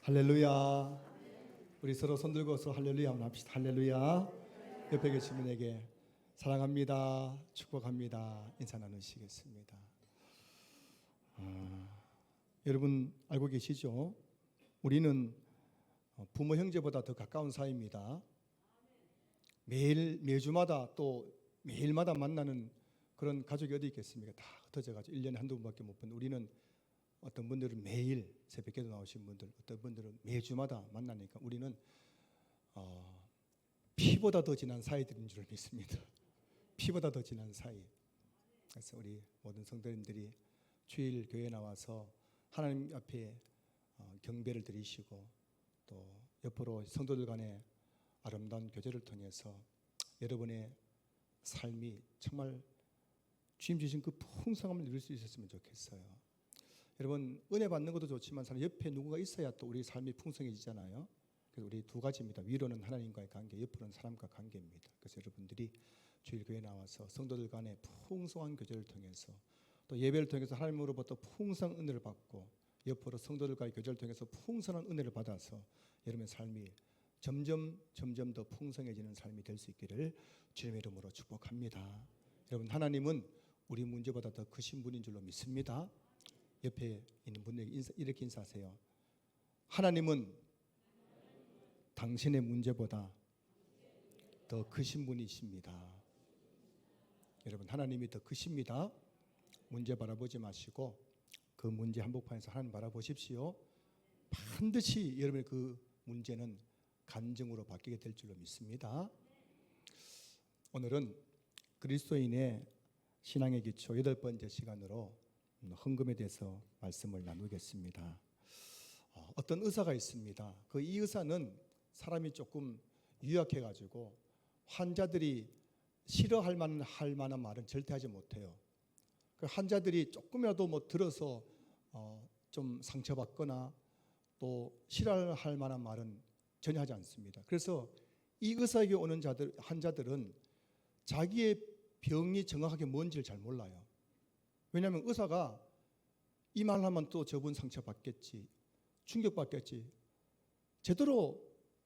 할렐루야. 우리 서로 손들고서 할렐루야 한번 합시다. 할렐루야. 옆에 계신 분에게 사랑합니다, 축복합니다 인사 나누시겠습니다. 여러분 알고 계시죠? 우리는 부모 형제보다 더 가까운 사이입니다. 매주마다 또 매일마다 만나는 그런 가족이 어디 있겠습니까? 다 흩어져가지고 1년에 한두 번밖에 못 본. 우리는 어떤 분들은 매일 새벽에도 나오신 분들, 어떤 분들은 매주마다 만나니까 우리는 피보다 더 진한 사이들인 줄 믿습니다. 피보다 더 진한 사이. 그래서 우리 모든 성도님들이 주일 교회에 나와서 하나님 앞에 경배를 드리시고 또 옆으로 성도들 간의 아름다운 교제를 통해서 여러분의 삶이 정말 주님 주신 그 풍성함을 누릴 수 있었으면 좋겠어요. 여러분 은혜 받는 것도 좋지만 사람 옆에 누군가 있어야 또 우리 삶이 풍성해지잖아요. 그래서 우리 두 가지입니다. 위로는 하나님과의 관계, 옆으로는 사람과 관계입니다. 그래서 여러분들이 주일 교회에 나와서 성도들 간의 풍성한 교제를 통해서 또 예배를 통해서 하나님으로부터 풍성한 은혜를 받고 옆으로 성도들과의 교제를 통해서 풍성한 은혜를 받아서 여러분의 삶이 점점 더 풍성해지는 삶이 될 수 있기를 주님의 이름으로 축복합니다. 여러분 하나님은 우리 문제보다 더 크신 분인 줄로 믿습니다. 옆에 있는 분에게 이렇게 인사하세요. 하나님은 당신의 문제보다 더 크신 분이십니다. 여러분 하나님이 더 크십니다. 문제 바라보지 마시고 그 문제 한복판에서 하나님 바라보십시오. 반드시 여러분의 그 문제는 간증으로 바뀌게 될 줄로 믿습니다. 오늘은 그리스도인의 신앙의 기초 8번째 시간으로 헌금에 대해서 말씀을 나누겠습니다. 어떤 의사가 있습니다. 이 의사는 사람이 조금 유약해가지고 환자들이 싫어할 만한 말은 절대 하지 못해요. 그 환자들이 조금이라도 들어서 좀 상처받거나 또 싫어할 만한 말은 전혀 하지 않습니다. 그래서 이 의사에게 오는 환자들은 자기의 병이 정확하게 뭔지를 잘 몰라요. 왜냐하면 의사가 이 말을 하면 또 저분 상처받겠지, 충격받겠지, 제대로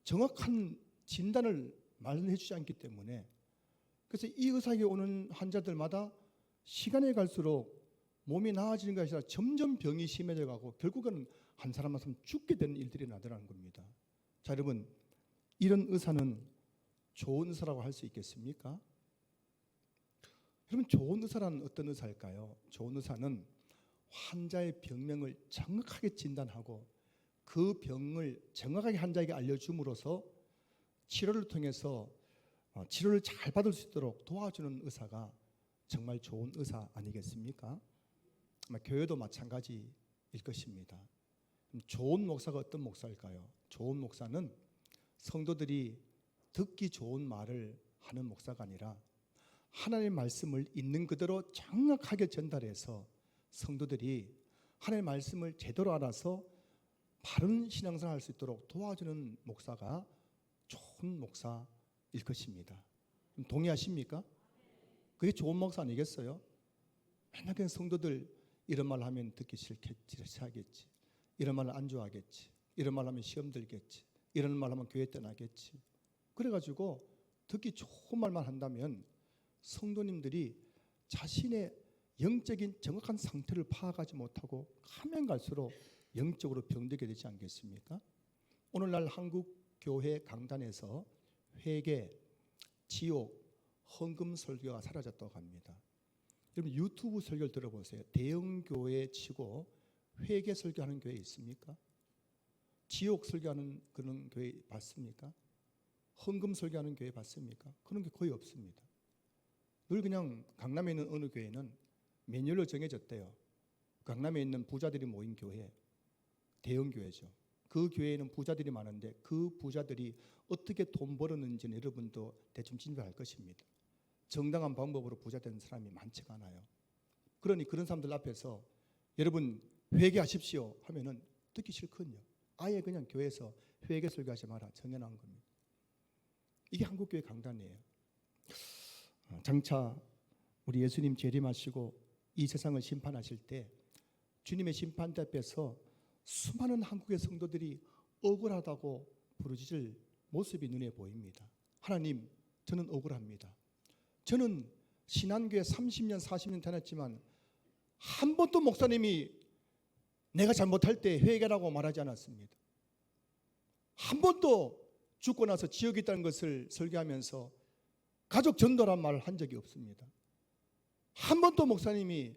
정확한 진단을 말해 주지 않기 때문에 그래서 이 의사에게 오는 환자들마다 시간이 갈수록 몸이 나아지는 것이 아니라 점점 병이 심해져 가고 결국은 한 사람 한 사람 죽게 되는 일들이 나더라는 겁니다. 자, 여러분 이런 의사는 좋은 의사라고 할 수 있겠습니까? 여러분 좋은 의사란 어떤 의사일까요? 좋은 의사는 환자의 병명을 정확하게 진단하고 그 병을 정확하게 환자에게 알려줌으로써 치료를 통해서 치료를 잘 받을 수 있도록 도와주는 의사가 정말 좋은 의사 아니겠습니까? 아마 교회도 마찬가지일 것입니다. 좋은 목사가 어떤 목사일까요? 좋은 목사는 성도들이 듣기 좋은 말을 하는 목사가 아니라 하나님의 말씀을 있는 그대로 정확하게 전달해서 성도들이 하나님의 말씀을 제대로 알아서 바른 신앙생활을 할 수 있도록 도와주는 목사가 좋은 목사일 것입니다. 동의하십니까? 그게 좋은 목사 아니겠어요? 맨날 그냥 성도들 이런 말 하면 듣기 싫겠지, 이런 말 안 좋아하겠지, 이런 말 하면 시험 들겠지, 이런 말 하면 교회 떠나겠지. 그래가지고 듣기 좋은 말만 한다면 성도님들이 자신의 영적인 정확한 상태를 파악하지 못하고 가면 갈수록 영적으로 병들게 되지 않겠습니까? 오늘날 한국 교회 강단에서 회개, 지옥, 헌금 설교가 사라졌다고 합니다. 여러분 유튜브 설교를 들어보세요. 대형 교회 치고 회개 설교하는 교회 있습니까? 지옥 설교하는 그런 교회 봤습니까? 헌금 설교하는 교회 봤습니까? 그런 게 거의 없습니다. 늘 그냥 강남에 있는 어느 교회는 매뉴얼로 정해졌대요. 강남에 있는 부자들이 모인 교회, 대형 교회죠. 그 교회에는 부자들이 많은데 그 부자들이 어떻게 돈 벌었는지는 여러분도 대충 진단할 것입니다. 정당한 방법으로 부자 된 사람이 많지가 않아요. 그러니 그런 사람들 앞에서 여러분 회개하십시오 하면은 듣기 싫거든요. 아예 그냥 교회에서 회개 설교하지 마라 정해놓은 겁니다. 이게 한국교회 강단이에요. 장차 우리 예수님 재림하시고 이 세상을 심판하실 때 주님의 심판대 앞에서 수많은 한국의 성도들이 억울하다고 부르짖을 모습이 눈에 보입니다. 하나님, 저는 억울합니다. 저는 신한교회 30년 40년 다녔지만 한 번도 목사님이 내가 잘못할 때 회개라고 말하지 않았습니다. 한 번도 죽고 나서 지옥이 있다는 것을 설교하면서 가족 전도란 말을 한 적이 없습니다. 한 번도 목사님이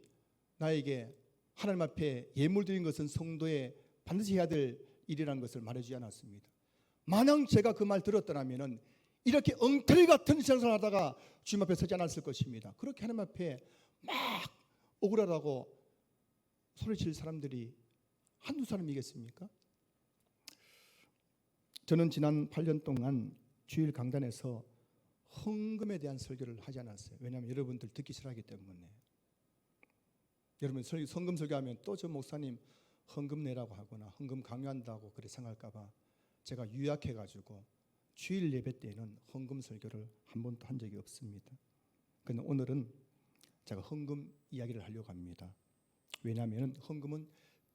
나에게 하나님 앞에 예물 드린 것은 성도에 반드시 해야 될 일이라는 것을 말해주지 않았습니다. 만약 제가 그 말 들었더라면 이렇게 엉터리 같은 신앙생활을 하다가 주님 앞에 서지 않았을 것입니다. 그렇게 하나님 앞에 막 억울하다고 소리칠 사람들이 한두 사람이겠습니까? 저는 지난 8년 동안 주일 강단에서 헌금에 대한 설교를 하지 않았어요. 왜냐하면 여러분들 듣기 싫어하기 때문에. 여러분 헌금 설교하면 또 저 목사님 헌금 내라고 하거나 헌금 강요한다고 그렇게 생각할까 봐 제가 유약해가지고 주일 예배 때는 헌금 설교를 한 번도 한 적이 없습니다. 그런데 오늘은 제가 헌금 이야기를 하려고 합니다. 왜냐하면 헌금은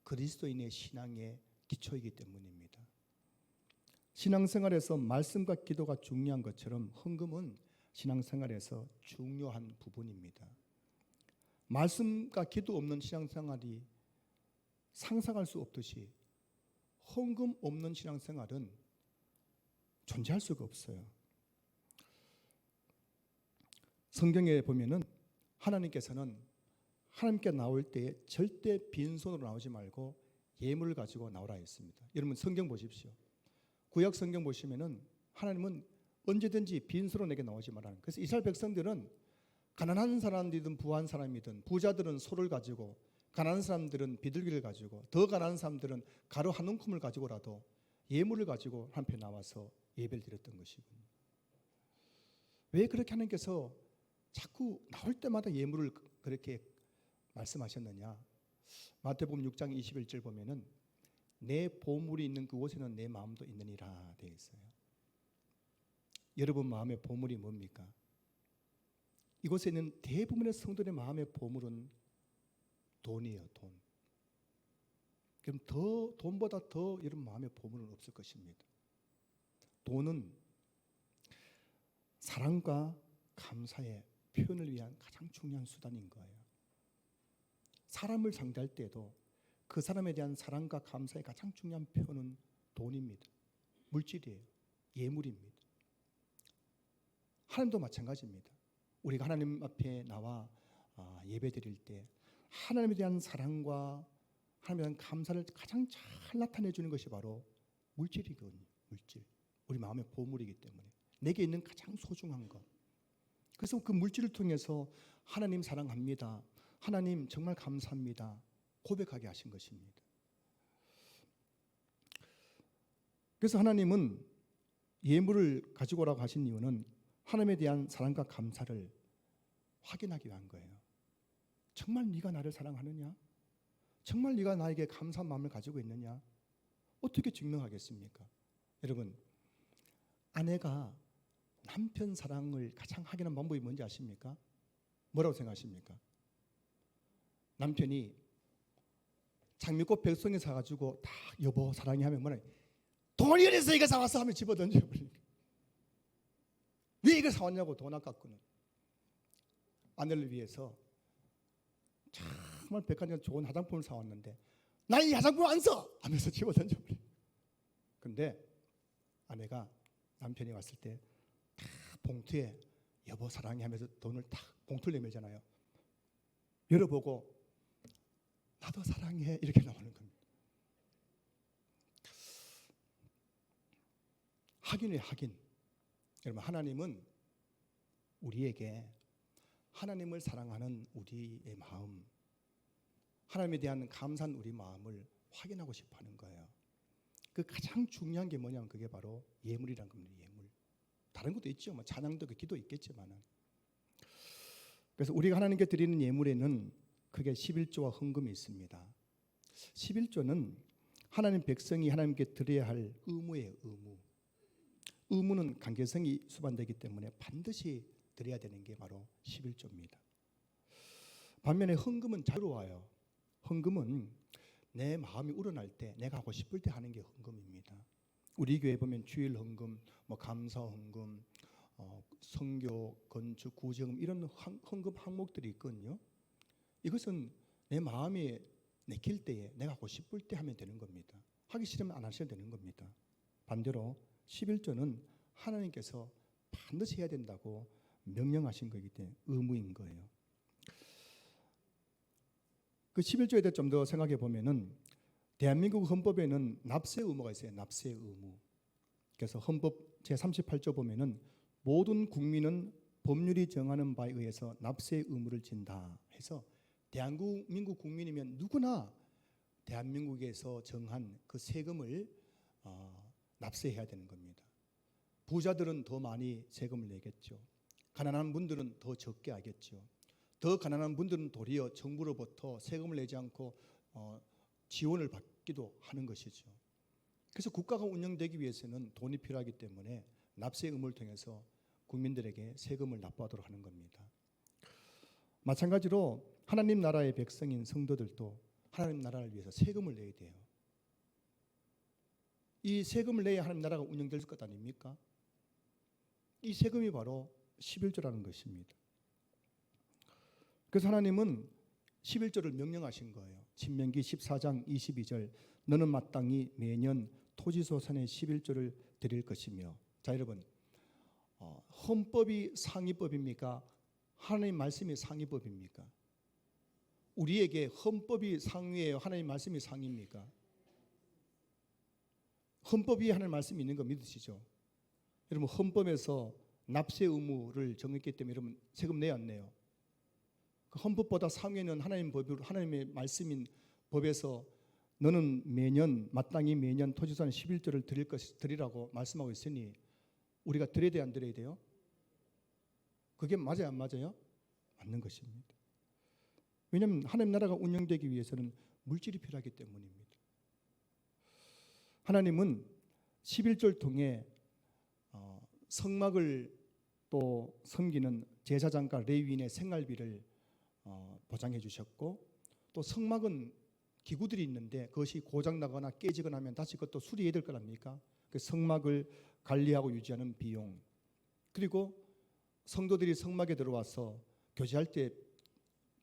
그리스도인의 신앙의 기초이기 때문입니다. 신앙생활에서 말씀과 기도가 중요한 것처럼 헌금은 신앙생활에서 중요한 부분입니다. 말씀과 기도 없는 신앙생활이 상상할 수 없듯이 헌금 없는 신앙생활은 존재할 수가 없어요. 성경에 보면은 하나님께서는 하나님께 나올 때 절대 빈손으로 나오지 말고 예물을 가지고 나오라 했습니다. 여러분 성경 보십시오. 구약 성경 보시면은 하나님은 언제든지 빈손으로 내게 나오지 말라는. 그래서 이스라엘 백성들은 가난한 사람이든 부한 사람이든 부자들은 소를 가지고 가난한 사람들은 비둘기를 가지고 더 가난한 사람들은 가루 한 움큼을 가지고라도 예물을 가지고 한편 나와서 예배를 드렸던 것이군요. 왜 그렇게 하나님께서 자꾸 나올 때마다 예물을 그렇게 말씀하셨느냐? 마태복음 6장 21절 보면은 내 보물이 있는 그곳에는 내 마음도 있느니라 되어 있어요. 여러분 마음의 보물이 뭡니까? 이곳에 있는 대부분의 성도의 마음의 보물은 돈이에요, 돈. 그럼 돈보다 더 여러분 마음의 보물은 없을 것입니다. 돈은 사랑과 감사의 표현을 위한 가장 중요한 수단인 거예요. 사람을 상대할 때도 그 사람에 대한 사랑과 감사의 가장 중요한 표현은 돈입니다. 물질이에요. 예물입니다. 하나님도 마찬가지입니다. 우리가 하나님 앞에 나와 예배 드릴 때 하나님에 대한 사랑과 하나님에 대한 감사를 가장 잘 나타내 주는 것이 바로 물질이거든요. 물질. 우리 마음의 보물이기 때문에 내게 있는 가장 소중한 것. 그래서 그 물질을 통해서 하나님 사랑합니다. 하나님 정말 감사합니다. 고백하게 하신 것입니다. 그래서 하나님은 예물을 가지고 오라고 하신 이유는 하나님에 대한 사랑과 감사를 확인하기 위한 거예요. 정말 네가 나를 사랑하느냐? 정말 네가 나에게 감사한 마음을 가지고 있느냐? 어떻게 증명하겠습니까? 여러분, 아내가 남편 사랑을 가장 확인한 방법이 뭔지 아십니까? 뭐라고 생각하십니까? 남편이 장미꽃 100송이 사가지고 다 여보 사랑해 하면 뭐라 돈이 어디서 이거 사왔어 하면 집어 던져버리니까 왜 이거 사왔냐고 돈 아깝고는 아내를 위해서 정말 백화점 좋은 화장품을 사왔는데 나 이 화장품 안 써! 하면서 집어 던져버려. 근데 아내가 남편이 왔을 때 다 봉투에 여보 사랑해 하면서 돈을 딱 봉투를 내밀잖아요. 열어보고 나도 사랑해 이렇게 나오는 겁니다. 확인이에요, 확인. 여러분 하나님은 우리에게 하나님을 사랑하는 우리의 마음, 하나님에 대한 감사한 우리 마음을 확인하고 싶어 하는 거예요. 그 가장 중요한 게 뭐냐면 그게 바로 예물이란 겁니다. 예물. 다른 것도 있죠. 뭐 찬양도 기도 있겠지만은. 그래서 우리가 하나님께 드리는 예물에는 크게 11조와 헌금이 있습니다. 11조는 하나님 백성이 하나님께 드려야 할 의무예요. 의무. 의무는 관계성이 수반되기 때문에 반드시 드려야 되는 게 바로 11조입니다. 반면에 헌금은 자유로워요. 헌금은 내 마음이 우러날 때 내가 하고 싶을 때 하는 게 헌금입니다. 우리 교회 보면 주일 헌금, 뭐 감사 헌금, 선교, 건축, 구제금 이런 헌금 항목들이 있거든요. 이것은 내 마음이 내킬 때에 내가 하고 싶을 때 하면 되는 겁니다. 하기 싫으면 안 하셔도 되는 겁니다. 반대로 11조는 하나님께서 반드시 해야 된다고 명령하신 거기 때문에 의무인 거예요. 그 11조에 대해 좀 더 생각해 보면은 대한민국 헌법에는 납세 의무가 있어요. 납세 의무. 그래서 헌법 제38조 보면은 모든 국민은 법률이 정하는 바에 의해서 납세 의무를 진다 해서 대한민국 국민이면 누구나 대한민국에서 정한 그 세금을 납세해야 되는 겁니다. 부자들은 더 많이 세금을 내겠죠. 가난한 분들은 더 적게 하겠죠. 더 가난한 분들은 도리어 정부로부터 세금을 내지 않고 지원을 받기도 하는 것이죠. 그래서 국가가 운영되기 위해서는 돈이 필요하기 때문에 납세 의무를 통해서 국민들에게 세금을 납부하도록 하는 겁니다. 마찬가지로 하나님 나라의 백성인 성도들도 하나님 나라를 위해서 세금을 내야 돼요. 이 세금을 내야 하나님 나라가 운영될 것 아닙니까? 이 세금이 바로 11조라는 것입니다. 그래서 하나님은 11조를 명령하신 거예요. 신명기 14장 22절 너는 마땅히 매년 토지소산의 11조를 드릴 것이며. 자 여러분, 헌법이 상위법입니까? 하나님 말씀이 상위법입니까? 우리에게 헌법이 상위예요? 하나님 말씀이 상위입니까? 헌법 위에 하나님 말씀이 있는 거 믿으시죠? 여러분 헌법에서 납세 의무를 정했기 때문에 여러분 세금 내야 안 내요? 그 헌법보다 상위는 하나님 법으로 하나님의 말씀인 법에서 너는 매년 마땅히 매년 토지소산 11조를 드리라고 말씀하고 있으니 우리가 드려야 돼요, 안 드려야 돼요? 그게 맞아요, 안 맞아요? 맞는 것입니다. 왜냐하면 하나님 나라가 운영되기 위해서는 물질이 필요하기 때문입니다. 하나님은 11조를 통해 성막을 또 섬기는 제사장과 레위인의 생활비를 보장해 주셨고, 또 성막은 기구들이 있는데 그것이 고장나거나 깨지거나 하면 다시 그것도 수리해야 될 거 아닙니까? 그 성막을 관리하고 유지하는 비용, 그리고 성도들이 성막에 들어와서 교제할 때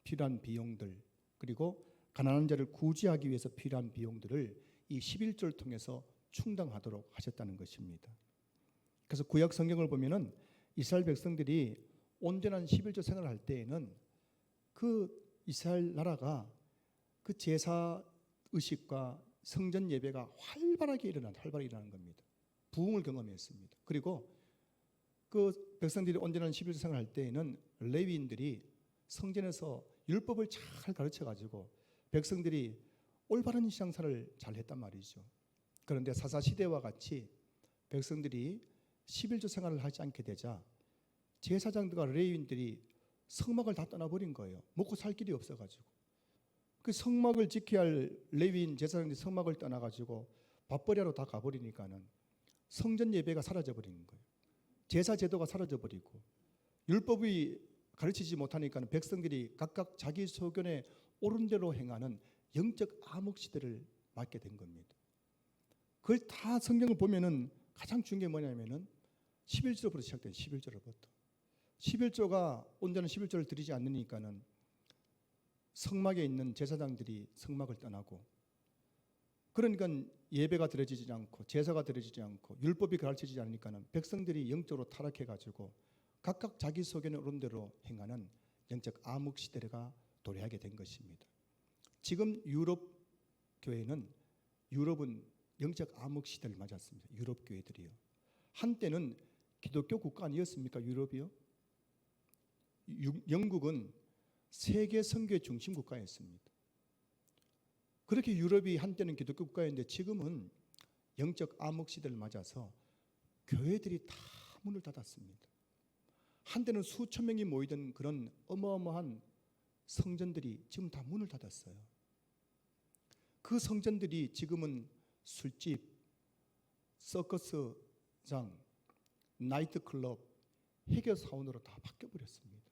필요한 비용들, 그리고 가난한 자를 구제하기 위해서 필요한 비용들을 이 11조를 통해서 충당하도록 하셨다는 것입니다. 그래서 구약 성경을 보면은 이스라엘 백성들이 온전한 11조 생활을 할 때에는 그 이스라엘 나라가 그 제사 의식과 성전 예배가 활발하게 일어나는 겁니다. 부흥을 경험했습니다. 그리고 그 백성들이 온전한 11조 생활을 할 때에는 레위인들이 성전에서 율법을 잘 가르쳐 가지고 백성들이 올바른 신앙생활을 잘 했단 말이죠. 그런데 사사시대와 같이 백성들이 11조 생활을 하지 않게 되자 제사장들과 레위인들이 성막을 다 떠나버린 거예요. 먹고 살 길이 없어가지고. 그 성막을 지켜야 할 레위인 제사장들이 성막을 떠나가지고 밥벌이하러 다 가버리니까는 성전 예배가 사라져버리는 거예요. 제사 제도가 사라져버리고 율법이 가르치지 못하니까는 백성들이 각각 자기 소견에 옳은 대로 행하는 영적 암흑 시대를 맞게 된 겁니다. 그걸 다 성경을 보면은 가장 중요한 게 뭐냐면은 11조로부터 시작된 11조로부터 11조가 온전한 11조를 드리지 않으니까는 성막에 있는 제사장들이 성막을 떠나고, 그러니까 예배가 드려지지 않고 제사가 드려지지 않고 율법이 가르치지 않으니까는 백성들이 영적으로 타락해 가지고 각각 자기 소견에 옳은 대로 행하는 영적 암흑 시대가 도래하게 된 것입니다. 지금 유럽은 영적 암흑 시대를 맞았습니다. 유럽 교회들이요. 한때는 기독교 국가 아니었습니까? 유럽이요. 영국은 세계 선교의 중심 국가였습니다. 그렇게 유럽이 한때는 기독교 국가였는데 지금은 영적 암흑 시대를 맞아서 교회들이 다 문을 닫았습니다. 한때는 수천 명이 모이던 그런 어마어마한 성전들이 지금 다 문을 닫았어요. 그 성전들이 지금은 술집, 서커스장, 나이트클럽, 해결사원으로 다 바뀌어버렸습니다.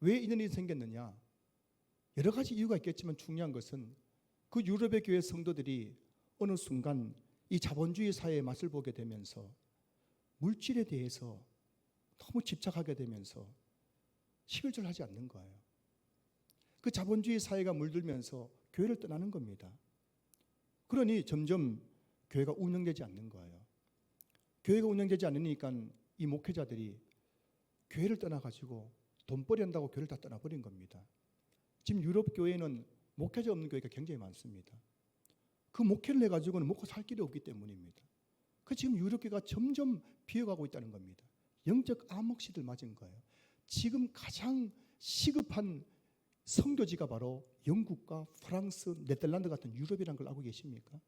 왜 이런 일이 생겼느냐? 여러 가지 이유가 있겠지만 중요한 것은 그 유럽의 교회 성도들이 어느 순간 이 자본주의 사회의 맛을 보게 되면서 물질에 대해서 너무 집착하게 되면서 11조를 하지 않는 거예요. 그 자본주의 사회가 물들면서 교회를 떠나는 겁니다. 그러니 점점 교회가 운영되지 않는 거예요. 교회가 운영되지 않으니까 이 목회자들이 교회를 떠나가지고 돈벌이 한다고 교회를 다 떠나버린 겁니다. 지금 유럽 교회는 목회자 없는 교회가 굉장히 많습니다. 그 목회를 해가지고는 먹고 살 길이 없기 때문입니다. 그 지금 유럽 교회가 점점 비어가고 있다는 겁니다. 영적 암흑 시대를 맞은 거예요. 지금 가장 시급한 선교지가 바로 영국과 프랑스, 네덜란드 같은 유럽이라는 걸 알고 계십니까?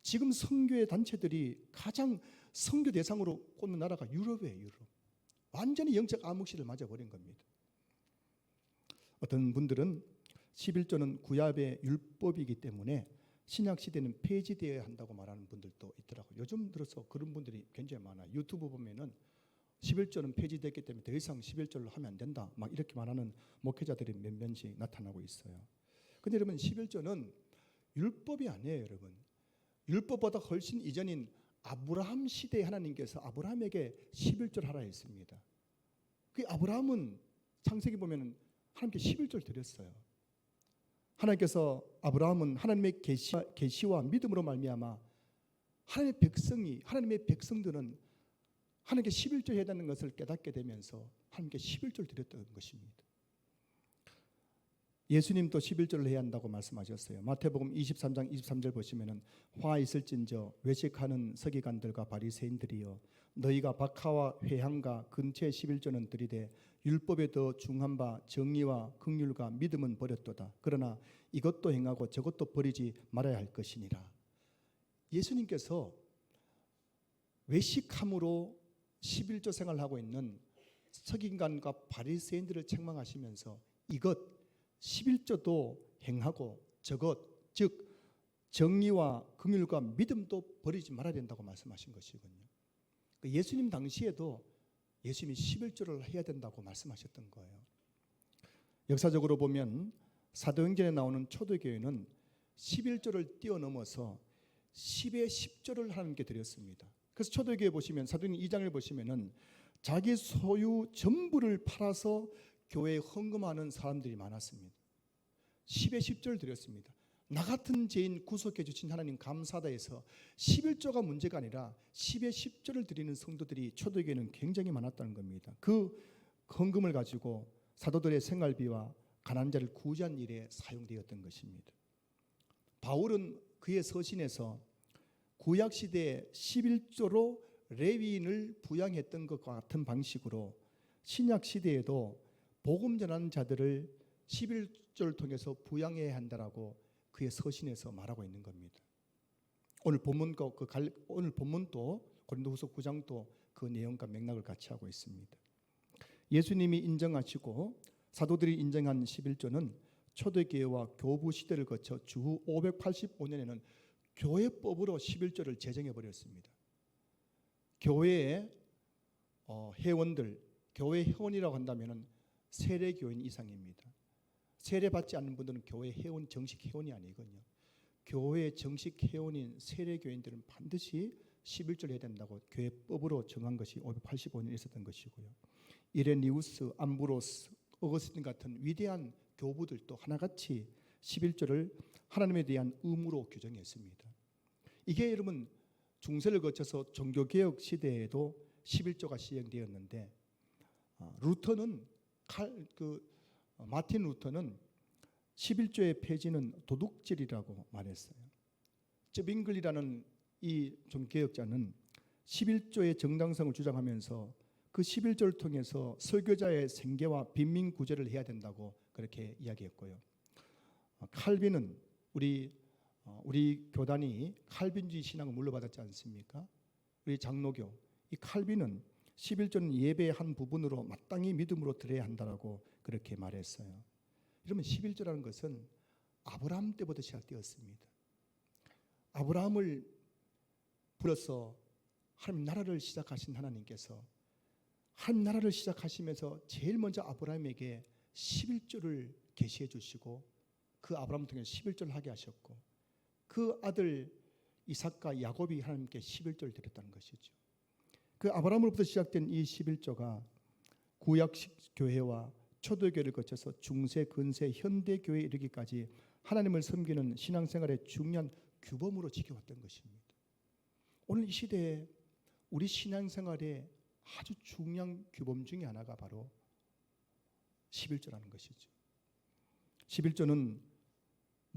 지금 선교의 단체들이 가장 선교 대상으로 꼽는 나라가 유럽이에요. 유럽. 완전히 영적 암흑 시대를 맞아버린 겁니다. 어떤 분들은 11조는 구약의 율법이기 때문에 신약 시대는 폐지되어야 한다고 말하는 분들도 있더라고요. 요즘 들어서 그런 분들이 굉장히 많아요. 유튜브 보면은 11조는 폐지됐기 때문에 더 이상 11조를 하면 안 된다, 막 이렇게 말하는 목회자들이 몇몇씩 나타나고 있어요. 근데 여러분, 11조는 율법이 아니에요. 여러분, 율법보다 훨씬 이전인 아브라함 시대에 하나님께서 아브라함에게 11조를 하라 했습니다. 그 아브라함은 창세기 보면은 하나님께 11조를 드렸어요. 하나님께서 아브라함은 하나님의 계시와 믿음으로 말미암아 하나님의 백성들은 하나님께 11조 해야 되는 것을 깨닫게 되면서 하나님께 11조를 드렸던 것입니다. 예수님도 11조를 해야 한다고 말씀하셨어요. 마태복음 23장 23절 보시면은 화 있을진저 외식하는 서기관들과 바리새인들이여 너희가 박하와 회향과 근처의 11조는 드리되 율법에 더 중한 바 정의와 긍휼과 믿음은 버렸도다. 그러나 이것도 행하고 저것도 버리지 말아야 할 것이니라. 예수님께서 외식함으로 11조 생활을 하고 있는 서기관과 바리새인들을 책망하시면서 이것 11조도 행하고 저것, 즉 정의와 긍휼과 믿음도 버리지 말아야 된다고 말씀하신 것이거든요. 예수님 당시에도 예수님이 11조를 해야 된다고 말씀하셨던 거예요. 역사적으로 보면 사도행전에 나오는 초대교회는 11조를 뛰어넘어서 10의 10조를 하나님께 드렸습니다. 그래서 초대교회 보시면 사도행전 2장을 보시면은 자기 소유 전부를 팔아서 교회에 헌금하는 사람들이 많았습니다. 10의 10조를 드렸습니다. 나 같은 죄인 구속해 주신 하나님 감사하다 해서 11조가 문제가 아니라 10의 10조를 드리는 성도들이 초대교회는 굉장히 많았다는 겁니다. 그 헌금을 가지고 사도들의 생활비와 가난한 자를 구제한 일에 사용되었던 것입니다. 바울은 그의 서신에서 구약시대에 11조로 레위인을 부양했던 것과 같은 방식으로 신약시대에도 복음 전하는 자들을 11조를 통해서 부양해야 한다라고 그의 서신에서 말하고 있는 겁니다. 오늘 본문도 고린도후서 9장도 그 내용과 맥락을 같이 하고 있습니다. 예수님이 인정하시고 사도들이 인정한 11조는 초대교회와 교부 시대를 거쳐 주후 585년에는 교회법으로 11조를 제정해 버렸습니다. 교회의 회원들, 교회 회원이라고 한다면 세례교인 이상입니다. 세례받지 않는 분들은 교회 회원, 정식 회원이 아니거든요. 교회 정식 회원인 세례교인들은 반드시 11조를 해야 된다고 교회법으로 정한 것이 585년에 있었던 것이고요. 이레니우스, 암브로스, 어거스틴 같은 위대한 교부들도 하나같이 11조를 하나님에 대한 의무로 규정했습니다. 이게 여러분 중세를 거쳐서 종교개혁 시대에도 11조가 시행되었는데 마틴 루터는 11조의 폐지는 도둑질이라고 말했어요. 쩌빙글이라는 이 종교개혁자는 11조의 정당성을 주장하면서 그 11조를 통해서 설교자의 생계와 빈민 구제를 해야 된다고 그렇게 이야기했고요. 칼빈은 우리 교단이 칼빈주의 신앙을 물려받았지 않습니까? 우리 장로교, 이 칼빈은 11조는 예배의 한 부분으로 마땅히 믿음으로 드려야 한다라고 그렇게 말했어요. 이러면 11조라는 것은 아브라함 때부터 시작되었습니다. 아브라함을 불러서 하나님 나라를 시작하신 하나님께서 하나님 나라를 시작하시면서 제일 먼저 아브라함에게 11조를 계시해 주시고 그 아브라함을 통해 11조를 하게 하셨고 그 아들 이삭과 야곱이 하나님께 11조를 드렸다는 것이죠. 그 아브라함으로부터 시작된 이 11조가 구약식 교회와 초대교회를 거쳐서 중세, 근세, 현대 교회에 이르기까지 하나님을 섬기는 신앙생활의 중요한 규범으로 지켜왔던 것입니다. 오늘 이 시대에 우리 신앙생활의 아주 중요한 규범 중에 하나가 바로 11조라는 것이죠. 11조는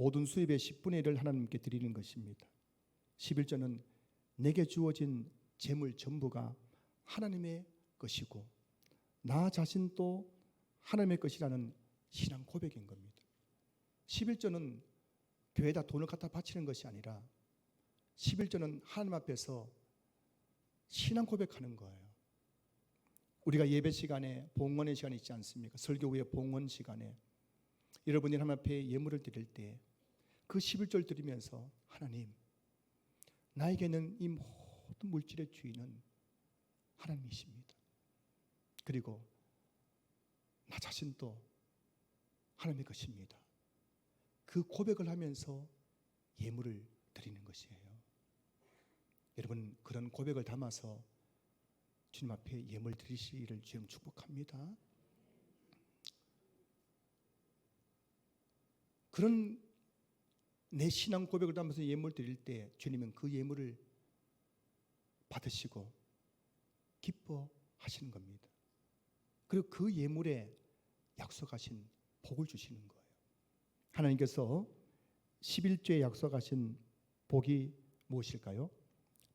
모든 수입의 10분의 1을 하나님께 드리는 것입니다. 11조는 내게 주어진 재물 전부가 하나님의 것이고 나 자신도 하나님의 것이라는 신앙 고백인 겁니다. 11조는 교회에다 돈을 갖다 바치는 것이 아니라 11조는 하나님 앞에서 신앙 고백하는 거예요. 우리가 예배 시간에 봉헌의 시간이 있지 않습니까? 설교 후에 봉헌 시간에 여러분이 하나님 앞에 예물을 드릴 때 그 11조를 드리면서 하나님, 나에게는 이 모든 물질의 주인은 하나님이십니다. 그리고 나 자신도 하나님의 것입니다. 그 고백을 하면서 예물을 드리는 것이에요. 여러분, 그런 고백을 담아서 주님 앞에 예물 드리시기를 주님 축복합니다. 그런 내 신앙 고백을 담아서 예물 드릴 때 주님은 그 예물을 받으시고 기뻐하시는 겁니다. 그리고 그 예물에 약속하신 복을 주시는 거예요. 하나님께서 11조에 약속하신 복이 무엇일까요?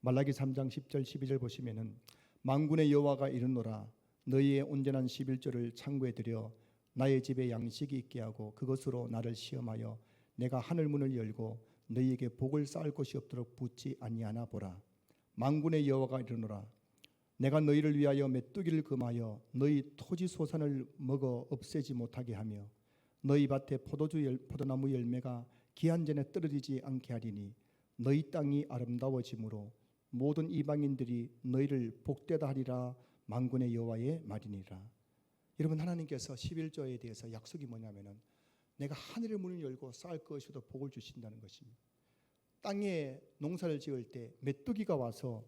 말라기 3장 10절 12절 보시면은 만군의 여호와가 이르노라 너희의 온전한 11조를 창고에 들여 나의 집에 양식이 있게 하고 그것으로 나를 시험하여 내가 하늘 문을 열고 너희에게 복을 쌓을 곳이 없도록 붙지 아니하나 보라. 만군의 여호와가 이르노라 내가 너희를 위하여 메뚜기를 금하여 너희 토지 소산을 먹어 없애지 못하게 하며 너희 밭에 포도나무 열매가 기한 전에 떨어지지 않게 하리니 너희 땅이 아름다워지므로 모든 이방인들이 너희를 복되다 하리라. 만군의 여호와의 말이니라. 여러분, 하나님께서 11조에 대해서 약속이 뭐냐면은 내가 하늘의 문을 열고 쌓을 것이도 복을 주신다는 것입니다. 땅에 농사를 지을 때 메뚜기가 와서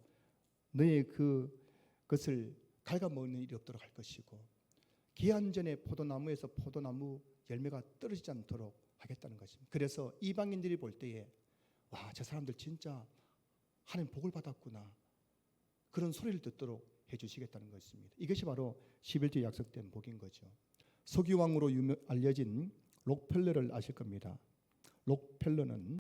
너의 그것을 갉아먹는 일이 없도록 할 것이고 기한 전에 포도나무에서 포도나무 열매가 떨어지지 않도록 하겠다는 것입니다. 그래서 이방인들이 볼 때에 와, 저 사람들 진짜 하나님 복을 받았구나 그런 소리를 듣도록 해주시겠다는 것입니다. 이것이 바로 11조에 약속된 복인 거죠. 석유왕으로 알려진 록펠러를 아실 겁니다. 록펠러는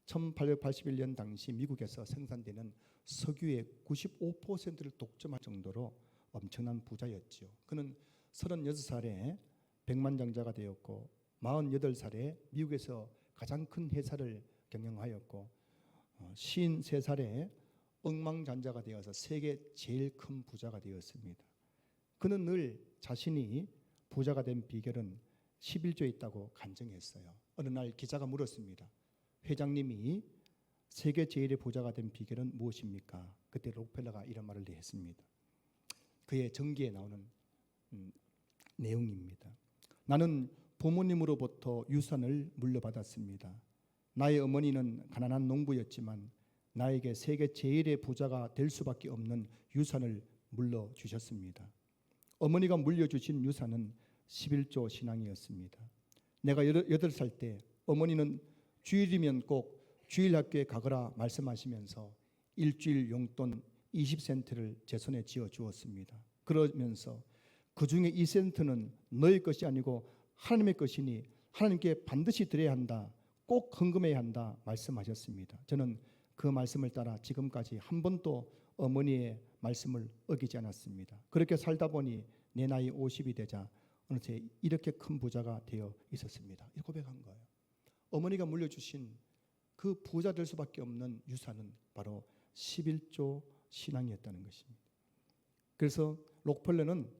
1881년 당시 미국에서 생산되는 석유의 95%를 독점할 정도로 엄청난 부자였죠. 그는 36살에 백만장자가 되었고 48살에 미국에서 가장 큰 회사를 경영하였고 53살에 억만장자가 되어서 세계 제일 큰 부자가 되었습니다. 그는 늘 자신이 부자가 된 비결은 11조에 있다고 간증했어요. 어느 날 기자가 물었습니다. 회장님이 세계 제일의 부자가 된 비결은 무엇입니까? 그때 록펠러가 이런 말을 했습니다. 그의 전기에 나오는 내용입니다. 나는 부모님으로부터 유산을 물려받았습니다. 나의 어머니는 가난한 농부였지만 나에게 세계 제일의 부자가 될 수밖에 없는 유산을 물려주셨습니다. 어머니가 물려주신 유산은 11조 신앙이었습니다. 내가 8살 때 어머니는 주일이면 꼭 주일학교에 가거라 말씀하시면서 일주일 용돈 20센트를 제 손에 쥐어 주었습니다. 그러면서 그 중에 2센트는 너의 것이 아니고 하나님의 것이니 하나님께 반드시 드려야 한다. 꼭 헌금해야 한다 말씀하셨습니다. 저는 그 말씀을 따라 지금까지 한 번도 어머니의 말씀을 어기지 않았습니다. 그렇게 살다 보니 내 나이 50이 되자 어느새 이렇게 큰 부자가 되어 있었습니다. 이렇게 고백한 거예요. 어머니가 물려주신 그 부자 될 수밖에 없는 유산은 바로 11조 신앙이었다는 것입니다. 그래서 록펠러는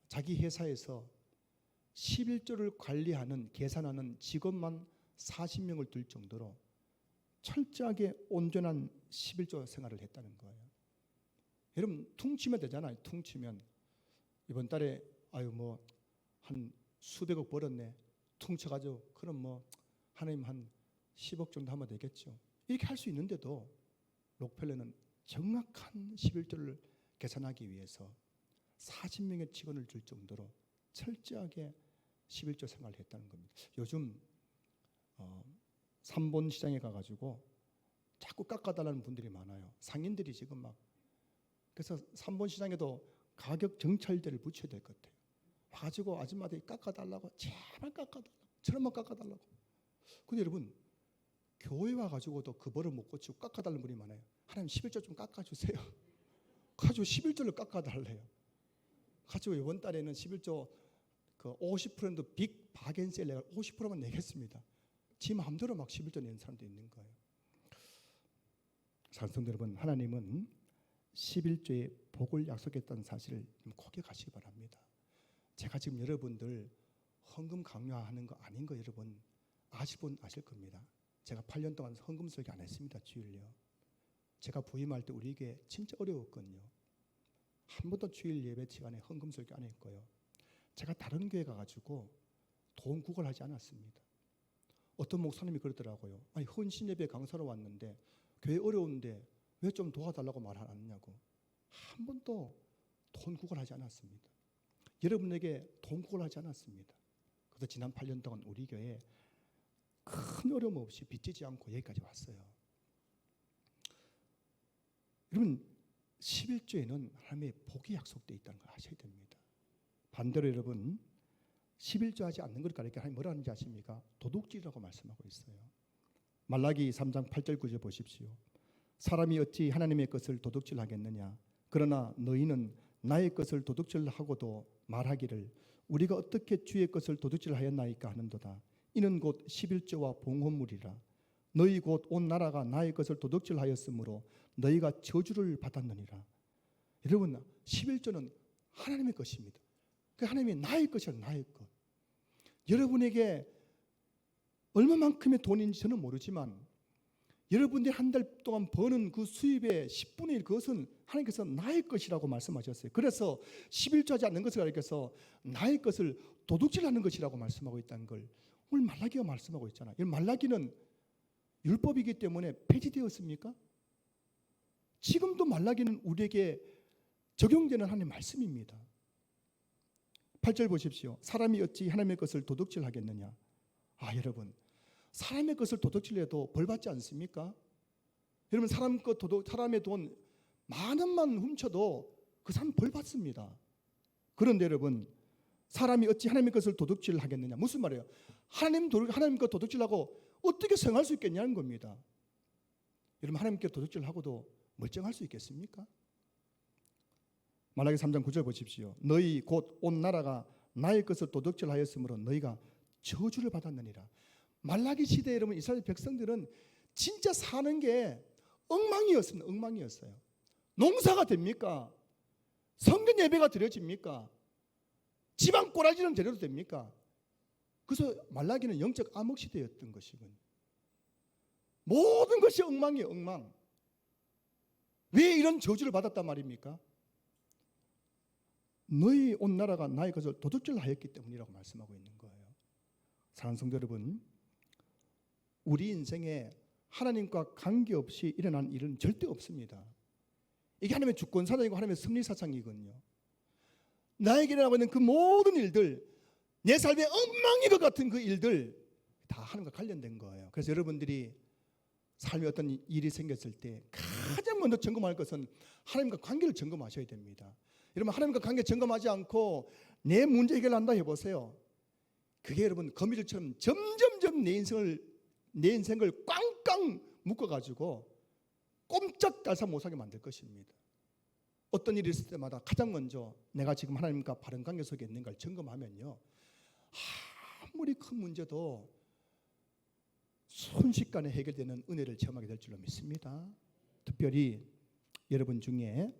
자기 회사에서 11조를 관리하는 계산하는 직원만 40명을 둘 정도로 철저하게 온전한 11조 생활을 했다는 거예요. 여러분, 퉁치면 되잖아요. 퉁치면 이번 달에 한 수백억 벌었네. 퉁쳐가지고 그럼 하나님 한 10억 정도 하면 되겠죠. 이렇게 할 수 있는데도 록펠러는 정확한 11조를 계산하기 위해서 40명의 직원을 줄 정도로 철저하게 11조 생활을 했다는 겁니다. 요즘 3본 시장에 가가지고 자꾸 깎아달라는 분들이 많아요. 상인들이 지금 막. 그래서 3본 시장에도 가격 정찰제를 붙여야 될 것 같아요. 와가지고 아줌마들이 깎아달라고, 제발 깎아달라고, 저런만 깎아달라고. 근데 여러분, 교회 와가지고도 그 벌을 못 고치고 깎아달라는 분이 많아요. 하나님 11조 좀 깎아주세요. 가지고 11조를 깎아달래요. 가지고 이번 달에는 11조 그 50%도 빅 바겐세일 내가 50%만 내겠습니다. 지 마음대로 막 11조 내는 사람도 있는 거예요. 사랑하는 여러분, 하나님은 11조의 복을 약속했다는 사실을 고백하시기 바랍니다. 제가 지금 여러분들 헌금 강요하는 거 아닌 거 여러분 아실 분 아실 겁니다. 제가 8년 동안 헌금 설교 안 했습니다. 주일요. 제가 부임할 때 우리 교회 진짜 어려웠거든요. 한 번도 주일 예배 시간에 헌금 설교 안 했고요. 제가 다른 교회 가가지고 돈 구걸하지 않았습니다. 어떤 목사님이 그러더라고요. 아니 헌신 예배 강사로 왔는데 교회 어려운데 왜 좀 도와달라고 말 안 하느냐고. 한 번도 돈 구걸하지 않았습니다. 여러분에게 돈 구걸하지 않았습니다. 그래서 지난 8년 동안 우리 교회에 큰 어려움 없이 빚지지 않고 여기까지 왔어요. 여러분 11조에는 하나님의 복이 약속되어 있다는 걸 아셔야 됩니다. 반대로 여러분 11조 하지 않는 걸 가리켜 하나님 뭐라 하는지 아십니까? 도둑질이라고 말씀하고 있어요. 말라기 3장 8절 9절 보십시오. 사람이 어찌 하나님의 것을 도둑질하겠느냐. 그러나 너희는 나의 것을 도둑질하고도 말하기를 우리가 어떻게 주의 것을 도둑질하였나이까 하는도다. 이는 곧 11조와 봉헌물이라. 너희 곧 온 나라가 나의 것을 도둑질하였으므로 너희가 저주를 받았느니라. 여러분 11조는 하나님의 것입니다. 그 하나님이 나의 것이라 나의 것. 여러분에게 얼마만큼의 돈인지 저는 모르지만 여러분들이 한 달 동안 버는 그 수입의 10분의 1 그것은 하나님께서 나의 것이라고 말씀하셨어요. 그래서 11조 하지 않는 것을 가리켜서 나의 것을 도둑질하는 것이라고 말씀하고 있다는 걸 오늘 말라기가 말씀하고 있잖아요. 이 말라기는 율법이기 때문에 폐지되었습니까? 지금도 말라기는 우리에게 적용되는 하나님의 말씀입니다. 8절 보십시오. 사람이 어찌 하나님의 것을 도둑질하겠느냐. 여러분 사람의 것을 도둑질해도 벌받지 않습니까? 여러분 사람의 돈 만 원만 훔쳐도 그 사람 벌받습니다. 그런데 여러분 사람이 어찌 하나님의 것을 도둑질하겠느냐. 무슨 말이에요? 하나님 것 도둑질하고 어떻게 생활할 수 있겠냐는 겁니다. 여러분 하나님께 도둑질하고도 멀쩡할 수 있겠습니까? 말라기 3장 9절 보십시오. 너희 곧 온 나라가 나의 것을 도둑질하였으므로 너희가 저주를 받았느니라. 말라기 시대에 여러분 이스라엘 백성들은 진짜 사는 게 엉망이었습니다. 엉망이었어요. 농사가 됩니까? 성전 예배가 드려집니까? 집안 꼬라지는 제대로 됩니까? 그래서 말라기는 영적 암흑 시대였던 것이군요. 모든 것이 엉망이에요. 엉망. 왜 이런 저주를 받았단 말입니까? 너희 온 나라가 나의 것을 도둑질하였기 때문이라고 말씀하고 있는 거예요. 사랑하는 성도 여러분, 우리 인생에 하나님과 관계없이 일어난 일은 절대 없습니다. 이게 하나님의 주권사상이고 하나님의 승리사상이거든요. 나에게 일어나고 있는 그 모든 일들, 내 삶의 엉망인 것 같은 그 일들 다 하나님과 관련된 거예요. 그래서 여러분들이 삶에 어떤 일이 생겼을 때 가장 먼저 점검할 것은 하나님과 관계를 점검하셔야 됩니다. 여러분 하나님과 관계 점검하지 않고 내 문제 해결한다 해보세요. 그게 여러분 거미줄처럼 점점점 내 인생을 꽝꽝 묶어가지고 꼼짝달싹 못하게 만들 것입니다. 어떤 일이 있을 때마다 가장 먼저 내가 지금 하나님과 바른 관계 속에 있는가를 점검하면요, 아무리 큰 문제도 순식간에 해결되는 은혜를 체험하게 될 줄로 믿습니다. 특별히 여러분 중에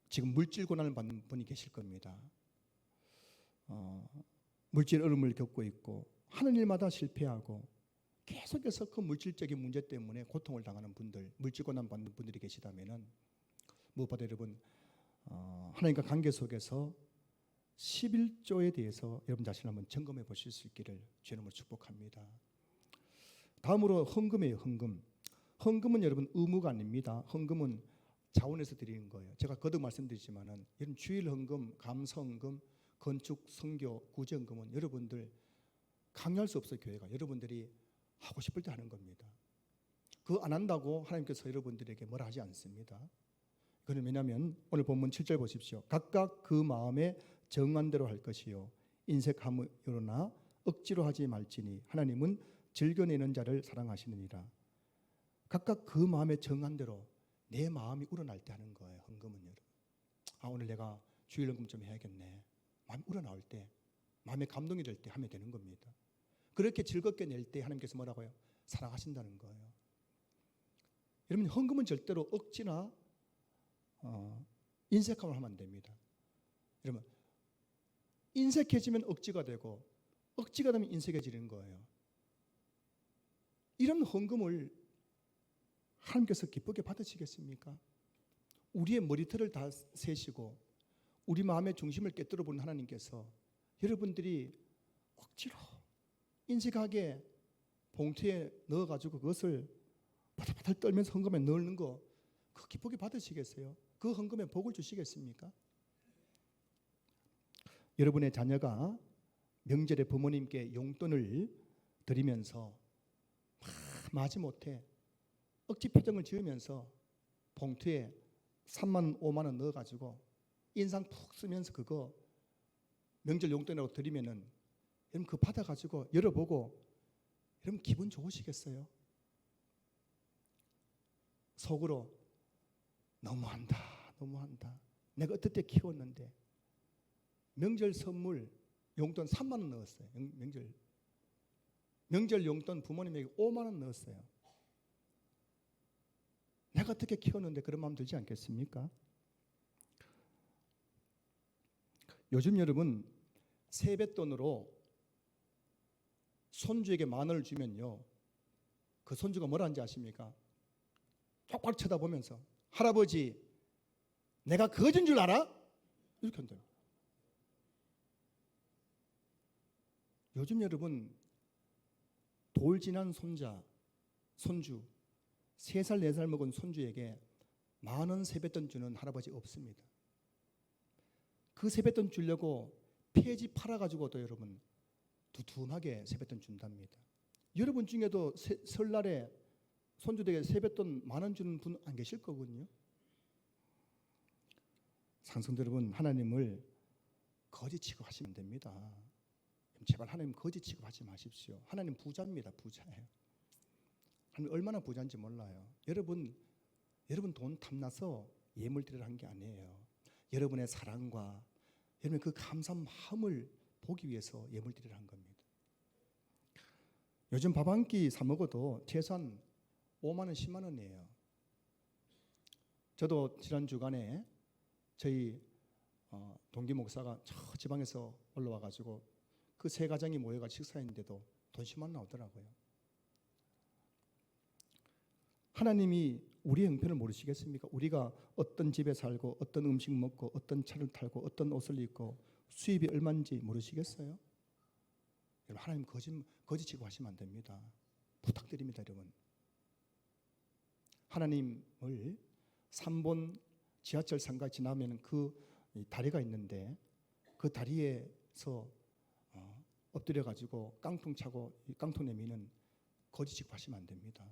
지금 물질 고난을 받는 분이 계실 겁니다. 물질 어려움을 겪고 있고 하는 일마다 실패하고 계속해서 그 물질적인 문제 때문에 고통을 당하는 분들, 물질 고난 받는 분들이 계시다면은 무엇보다 여러분 하나님과 관계 속에서 11조에 대해서 여러분 자신을 한번 점검해 보실 수 있기를 주님으로 축복합니다. 다음으로 헌금이에요. 헌금. 헌금은 여러분 의무가 아닙니다. 헌금은 자원에서 드리는 거예요. 제가 거듭 말씀드리지만은 이런 주일 헌금, 감사 헌금, 건축, 선교, 구제 헌금은 여러분들 강요할 수 없어요. 교회가 여러분들이 하고 싶을 때 하는 겁니다. 그거 안 한다고 하나님께서 여러분들에게 뭐라 하지 않습니다. 그건 왜냐하면 오늘 본문 7절 보십시오. 각각 그 마음에 정한 대로 할 것이요 인색함으로나 억지로 하지 말지니 하나님은 즐겨내는 자를 사랑하시느니라. 각각 그 마음에 정한 대로 내 마음이 우러날 때 하는 거예요. 헌금은 여러분. 오늘 내가 주일 헌금 좀 해야겠네. 마음이 우러나올 때, 마음에 감동이 될 때 하면 되는 겁니다. 그렇게 즐겁게 낼 때 하나님께서 뭐라고요? 사랑하신다는 거예요. 여러분 헌금은 절대로 억지나 인색함을 하면 안 됩니다. 여러분 인색해지면 억지가 되고 억지가 되면 인색해지는 거예요. 이런 헌금을 하나님께서 기쁘게 받으시겠습니까? 우리의 머리털을 다 세시고 우리 마음의 중심을 깨뜨려 보는 하나님께서 여러분들이 억지로 인색하게 봉투에 넣어가지고 그것을 바들바들 떨면서 헌금에 넣는 거 그거 기쁘게 받으시겠어요? 그 헌금에 복을 주시겠습니까? 여러분의 자녀가 명절에 부모님께 용돈을 드리면서 마지못해 억지 표정을 지으면서 봉투에 3만 원, 5만 원 넣어가지고 인상 푹 쓰면서 그거 명절 용돈이라고 드리면은 여러분 그거 받아가지고 열어보고 여러분 기분 좋으시겠어요? 속으로 너무한다, 너무한다. 내가 어떨 키웠는데 명절 선물 용돈 3만 원 넣었어요. 명절 용돈 부모님에게 5만 원 넣었어요. 내가 어떻게 키웠는데 그런 마음 들지 않겠습니까? 요즘 여러분 세뱃돈으로 손주에게 10,000원을 주면요 그 손주가 뭐라는지 아십니까? 똑바로 쳐다보면서 할아버지 내가 그거 준 줄 알아? 이렇게 한대요. 요즘 여러분 돌 지난 손주 3살 4살 먹은 손주에게 10,000원 세뱃돈 주는 할아버지 없습니다. 그 세뱃돈 주려고 폐지 팔아가지고도 여러분 두툼하게 세뱃돈 준답니다. 여러분 중에도 설날에 손주에게 세뱃돈 10,000원 주는 분 안 계실 거거든요. 상성들 여러분 하나님을 거지 취급하시면 안 됩니다. 제발 하나님 거지 취급하지 마십시오. 하나님 부자입니다. 부자예요. 하나님 얼마나 부자인지 몰라요. 여러분 돈 탐나서 예물 드리려 한 게 아니에요. 여러분의 사랑과 여러분의 그 감사한 마음을 보기 위해서 예물 드리려 한 겁니다. 요즘 밥 한 끼 사 먹어도 최소한 5만 원, 10만 원이에요. 저도 지난 주간에 저희 동기 목사가 저 지방에서 올라와가지고 그 세 가정이 모여가 식사했는데도 돈 10만 원 나오더라고요. 하나님이 우리의 형편을 모르시겠습니까? 우리가 어떤 집에 살고 어떤 음식 먹고 어떤 차를 타고 어떤 옷을 입고 수입이 얼마인지 모르시겠어요? 여러분 하나님 거짓 취급하시면 안 됩니다. 부탁드립니다. 여러분 하나님을 3번 지하철 상가 지나면 그 다리가 있는데 그 다리에서 엎드려 가지고 깡통 차고 깡통 내미는 거지 취급하시면 안 됩니다.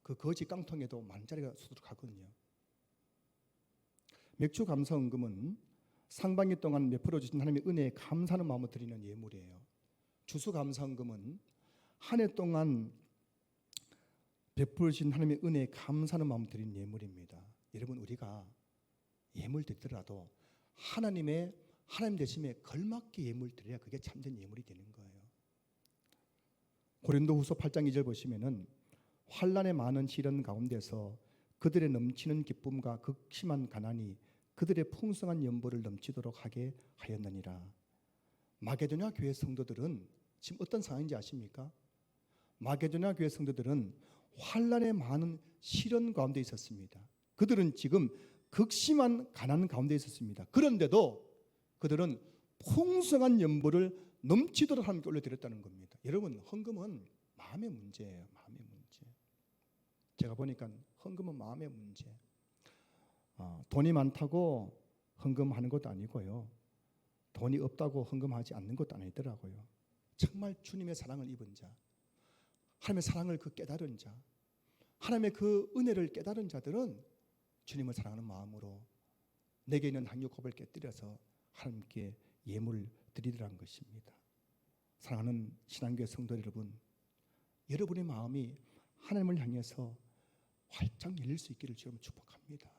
그 거지 깡통에도 만짜리가 수두룩하거든요. 맥주 감사 헌금은 상반기 동안 베풀어 주신 하나님의 은혜에 감사하는 마음으로 드리는 예물이에요. 주수 감사 헌금은 한 해 동안 베풀어 주신 하나님의 은혜에 감사하는 마음으로 드리는 예물입니다. 여러분 우리가 예물 드리더라도 하나님 되심에 걸맞게 예물 드려야 그게 참된 예물이 되는 거예요. 고린도후서 8장 2절 보시면은 환난의 많은 시련 가운데서 그들의 넘치는 기쁨과 극심한 가난이 그들의 풍성한 연보를 넘치도록 하게 하였느니라. 마게도냐 교회 성도들은 지금 어떤 상황인지 아십니까? 마게도냐 교회 성도들은 환난의 많은 시련 가운데 있었습니다. 그들은 지금 극심한 가난 가운데 있었습니다. 그런데도 그들은 풍성한 연보를 넘치도록 하나님께 올려드렸다는 겁니다. 여러분 헌금은 마음의 문제예요. 마음의 문제. 제가 보니까 헌금은 마음의 문제. 돈이 많다고 헌금하는 것도 아니고요. 돈이 없다고 헌금하지 않는 것도 아니더라고요. 정말 주님의 사랑을 입은 자, 하나님의 사랑을 그 깨달은 자, 하나님의 그 은혜를 깨달은 자들은 주님을 사랑하는 마음으로 내게 있는 한육급을 깨뜨려서 하나님께 예물을 드리더란 것입니다. 사랑하는 신앙교회 성도 여러분, 여러분의 마음이 하나님을 향해서 활짝 열릴 수 있기를 주님 축복합니다.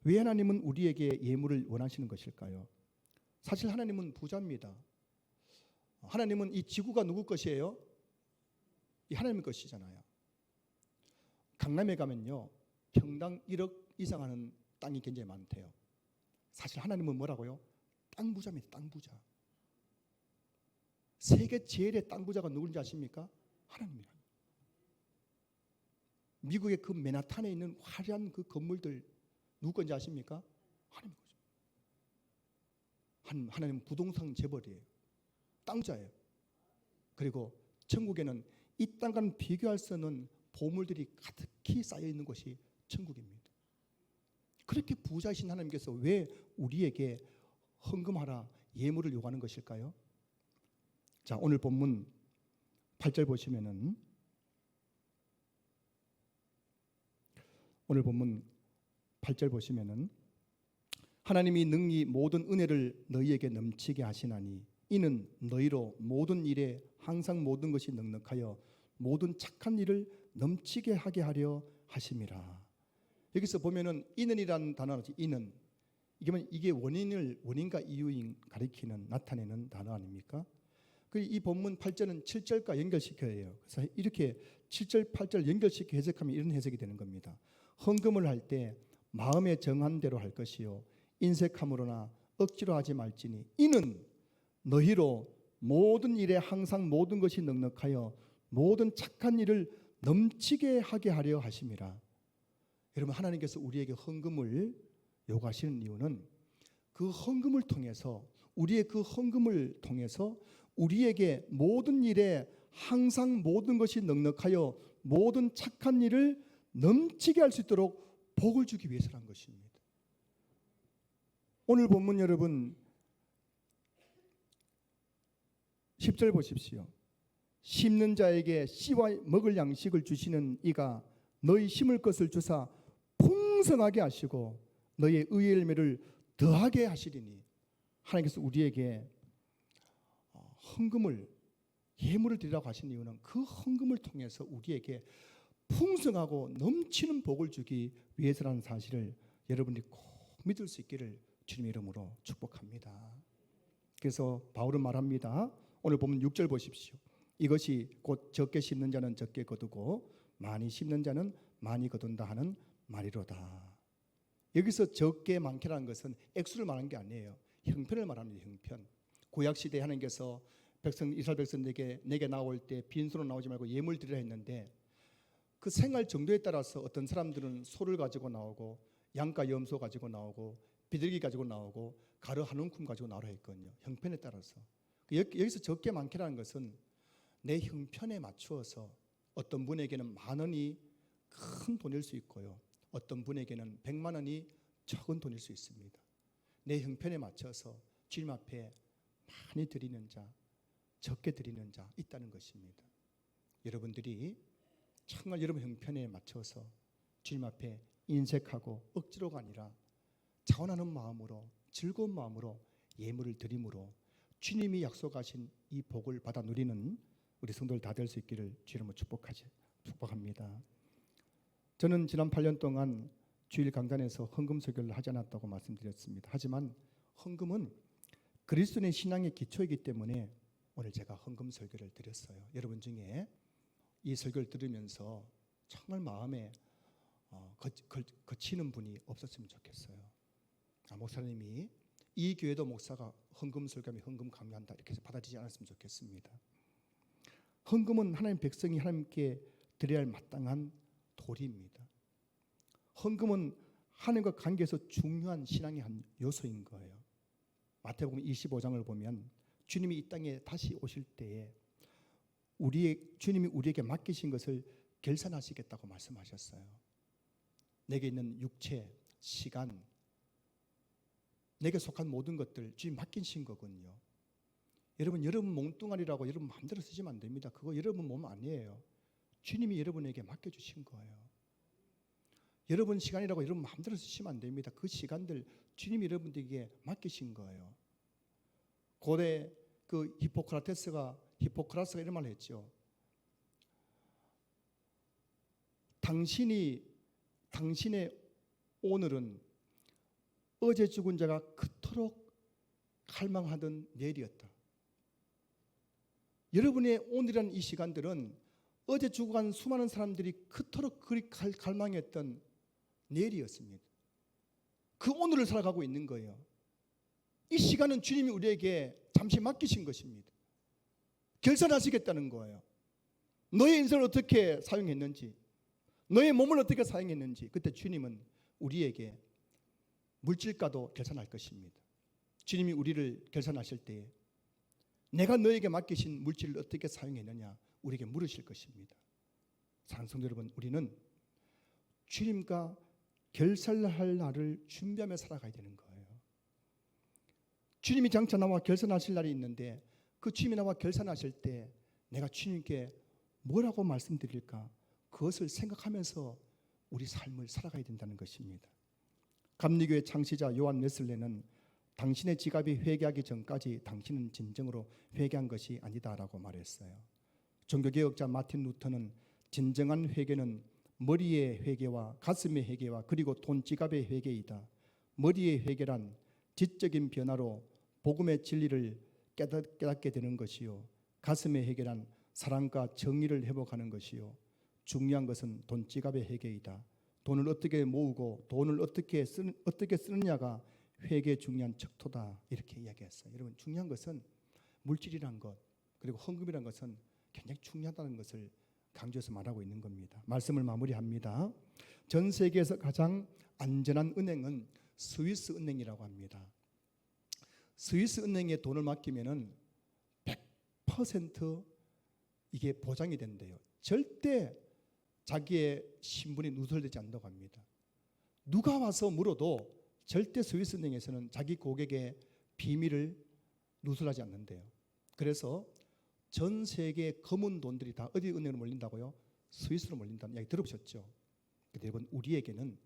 왜 하나님은 우리에게 예물을 원하시는 것일까요? 사실 하나님은 부자입니다. 하나님은 이 지구가 누구 것이에요? 이 하나님의 것이잖아요. 강남에 가면요, 평당 1억 이상 하는 땅이 굉장히 많대요. 사실 하나님은 뭐라고요? 땅 부자입니다. 땅 부자. 세계 제일의 땅 부자가 누군지 아십니까? 하나님이에요. 미국의 그 맨하탄에 있는 화려한 그 건물들 누구 건지 아십니까? 하나님 거죠. 하나님은 부동산 재벌이에요. 땅자예요. 그리고 천국에는 이 땅과는 비교할 수 없는 보물들이 가득히 쌓여 있는 곳이 천국입니다. 그렇게 부자이신 하나님께서 왜 우리에게 헌금하라 예물을 요구하는 것일까요? 자, 오늘 본문 8절 보시면은 오늘 본문 8절 보시면은 하나님이 능히 모든 은혜를 너희에게 넘치게 하시나니 이는 너희로 모든 일에 항상 모든 것이 넉넉하여 모든 착한 일을 넘치게 하게 하려 하심이라. 여기서 보면은 이는이라는 단어지. 이는 이게 원인과 이유인 가리키는 나타내는 단어 아닙니까? 이 본문 8절은 7절과 연결시켜야 해요. 그래서 이렇게 7절 8절 연결시켜 해석하면 이런 해석이 되는 겁니다. 헌금을 할 때 마음에 정한 대로 할 것이요 인색함으로나 억지로 하지 말지니 이는 너희로 모든 일에 항상 모든 것이 넉넉하여 모든 착한 일을 넘치게 하게 하려 하심이라. 여러분, 하나님께서 우리에게 헌금을 요구하시는 이유는 그 헌금을 통해서 우리의 그 헌금을 통해서 우리에게 모든 일에 항상 모든 것이 넉넉하여 모든 착한 일을 넘치게 할 수 있도록 복을 주기 위해서란 것입니다. 오늘 본문 여러분 10절 보십시오. 심는 자에게 씨와 먹을 양식을 주시는 이가 너희 심을 것을 주사 풍성하게 하시고 너희의 의의 열매를 더하게 하시리니. 하나님께서 우리에게 헌금을 예물을 드리라고 하신 이유는 그 헌금을 통해서 우리에게 풍성하고 넘치는 복을 주기 위해서라는 사실을 여러분이 꼭 믿을 수 있기를 주님의 이름으로 축복합니다. 그래서 바울은 말합니다. 오늘 보면 6절 보십시오. 이것이 곧 적게 심는 자는 적게 거두고 많이 심는 자는 많이 거둔다 하는 말이로다. 여기서 적게 많게라는 것은 액수를 말하는 게 아니에요. 형편을 말합니다. 형편. 구약시대에 하나님께서 이스라엘 백성에게 내게 나올 때 빈손으로 나오지 말고 예물 드리라 했는데 그 생활 정도에 따라서 어떤 사람들은 소를 가지고 나오고 양과 염소 가지고 나오고 비둘기 가지고 나오고 가루 한 움큼 가지고 나오라 했거든요. 형편에 따라서. 여기서 적게 많게라는 것은 내 형편에 맞추어서 어떤 분에게는 10,000원이 큰 돈일 수 있고요. 어떤 분에게는 100만 원이 적은 돈일 수 있습니다. 내 형편에 맞춰서 주님 앞에 많이 드리는 자, 적게 드리는 자 있다는 것입니다. 여러분들이 정말 여러분 형편에 맞춰서 주님 앞에 인색하고 억지로가 아니라 자원하는 마음으로 즐거운 마음으로 예물을 드림으로 주님이 약속하신 이 복을 받아 누리는 우리 성도들 다 될 수 있기를 주님으로 축복합니다. 저는 지난 8년 동안 주일 강단에서 헌금 설교를 하지 않았다고 말씀드렸습니다. 하지만 헌금은 그리스도인의 신앙의 기초이기 때문에 오늘 제가 헌금 설교를 드렸어요. 여러분 중에 이 설교를 들으면서 정말 마음에 거치는 분이 없었으면 좋겠어요. 목사님이 이 교회도 목사가 헌금 설교하며 헌금 강요한다 이렇게 해서 받아들이지 않았으면 좋겠습니다. 헌금은 하나님 백성이 하나님께 드려야 할 마땅한 도리입니다. 헌금은 하나님과 관계에서 중요한 신앙의 한 요소인 거예요. 마태복음 25장을 보면 주님이 이 땅에 다시 오실 때에 주님이 우리에게 맡기신 것을 결산하시겠다고 말씀하셨어요. 내게 있는 육체, 시간, 내게 속한 모든 것들 주님 맡기신 거거든요. 여러분 몽뚱아리라고 여러분 마음대로 쓰시면 안 됩니다. 그거 여러분 몸 아니에요. 주님이 여러분에게 맡겨주신 거예요. 여러분 시간이라고 여러분 마음대로 쓰시면 안 됩니다. 그 시간들 주님이 여러분들에게 맡기신 거예요. 고대 그 히포크라테스가 이런 말을 했죠. 당신의 오늘은 어제 죽은 자가 그토록 갈망하던 내일이었다. 여러분의 오늘이라는 이 시간들은 어제 죽어간 수많은 사람들이 그토록 그리 갈망했던 내일이었습니다. 그 오늘을 살아가고 있는 거예요. 이 시간은 주님이 우리에게 잠시 맡기신 것입니다. 결산하시겠다는 거예요. 너의 인생을 어떻게 사용했는지, 너의 몸을 어떻게 사용했는지 그때 주님은 우리에게 물질과도 결산할 것입니다. 주님이 우리를 결산하실 때에 내가 너에게 맡기신 물질을 어떻게 사용했느냐 우리에게 물으실 것입니다. 사랑하는 성도 여러분, 우리는 주님과 결산할 날을 준비하며 살아가야 되는 거예요. 주님이 장차 나와 결산하실 날이 있는데 그 주님이 나와 결산하실 때 내가 주님께 뭐라고 말씀드릴까 그것을 생각하면서 우리 삶을 살아가야 된다는 것입니다. 감리교의 창시자 요한 웨슬레는 당신의 지갑이 회개하기 전까지 당신은 진정으로 회개한 것이 아니다라고 말했어요. 종교개혁자 마틴 루터는 진정한 회개는 머리의 회개와 가슴의 회개와 그리고 돈 지갑의 회개이다. 머리의 회개란 지적인 변화로 복음의 진리를 깨닫게 되는 것이요, 가슴의 회개란 사랑과 정의를 회복하는 것이요, 중요한 것은 돈 지갑의 회개이다. 돈을 어떻게 모으고 돈을 어떻게 쓰느냐가 회개의 중요한 척도다 이렇게 이야기했어요. 여러분 중요한 것은 물질이란 것 그리고 헌금이란 것은 굉장히 중요하다는 것을 강조해서 말하고 있는 겁니다. 말씀을 마무리합니다. 전 세계에서 가장 안전한 은행은 스위스 은행이라고 합니다. 스위스 은행에 돈을 맡기면은 100% 이게 보장이 된대요. 절대 자기의 신분이 누설되지 않는다고 합니다. 누가 와서 물어도 절대 스위스 은행에서는 자기 고객의 비밀을 누설하지 않는데요. 그래서 전 세계의 검은 돈들이 다 어디 은행으로 몰린다고요? 스위스로 몰린다는 이야기 들어보셨죠? 여러분 우리에게는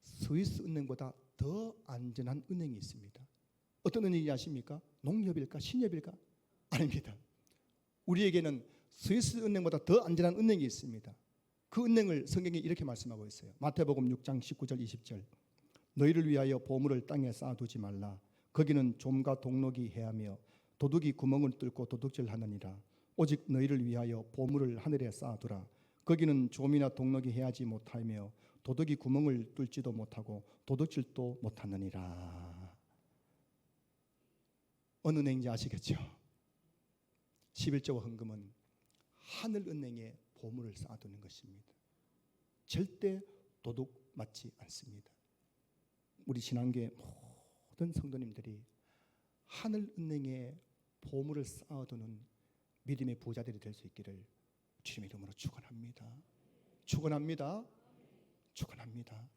스위스 은행보다 더 안전한 은행이 있습니다. 어떤 은행인지 아십니까? 농협일까? 신협일까? 아닙니다. 우리에게는 스위스 은행보다 더 안전한 은행이 있습니다. 그 은행을 성경이 이렇게 말씀하고 있어요. 마태복음 6장 19절 20절. 너희를 위하여 보물을 땅에 쌓아두지 말라. 거기는 좀과 동록이 해하며 도둑이 구멍을 뚫고 도둑질하느니라. 오직 너희를 위하여 보물을 하늘에 쌓아두라. 거기는 좀이나 동록이 해하지 못하며 도둑이 구멍을 뚫지도 못하고 도둑질도 못하느니라. 어느 은행인지 아시겠죠? 11조와 헌금은 하늘은행에 보물을 쌓아두는 것입니다. 절대 도둑 맞지 않습니다. 우리 신앙계 모든 성도님들이 하늘은행에 보물을 쌓아두는 믿음의 부자들이 될 수 있기를 주님의 이름으로 축원합니다. 축원합니다. 축원합니다.